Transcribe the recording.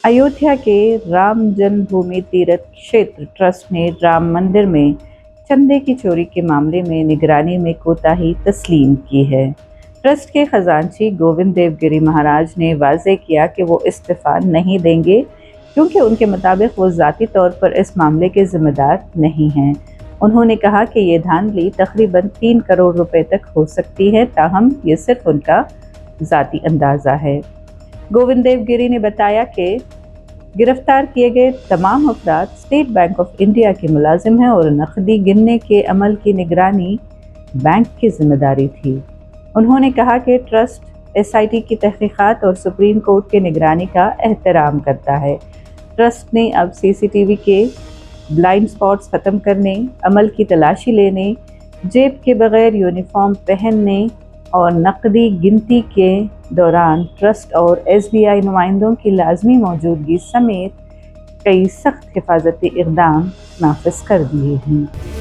अयोध्या के राम जन्मभूमि तीर्थ क्षेत्र ट्रस्ट ने राम मंदिर में चंदे की चोरी के मामले में निगरानी में कोताही तस्लीम की है। ट्रस्ट के खजांची गोविंद देवगिरी महाराज ने वाज़ेह किया कि वो इस्तीफ़ा नहीं देंगे, क्योंकि उनके मुताबिक वो ज़ाती तौर पर इस मामले के ज़िम्मेदार नहीं हैं। उन्होंने कहा कि ये धांधली तकरीबन 3 करोड़ रुपए तक हो सकती है, ताहम ये सिर्फ उनका ज़ाती अंदाज़ा है। गोविंद देवगिरी ने बताया कि गिरफ्तार किए गए तमाम अफराद स्टेट बैंक ऑफ इंडिया के मुलाजिम हैं और नकदी गिनने के अमल की निगरानी बैंक की जिम्मेदारी थी। उन्होंने कहा कि ट्रस्ट एसआईटी की तहकीकात और सुप्रीम कोर्ट की निगरानी का एहतराम करता है। ट्रस्ट ने अब सीसीटीवी के ब्लाइंड स्पॉट्स ख़त्म करने, अमल की तलाशी लेने, जेब के बगैर यूनिफॉर्म पहनने और नकदी गिनती के दौरान ट्रस्ट और एसबीआई नुमाइंदों की लाजमी मौजूदगी समेत कई सख्त हिफाजती इक़दाम नाफिज कर दिए हैं।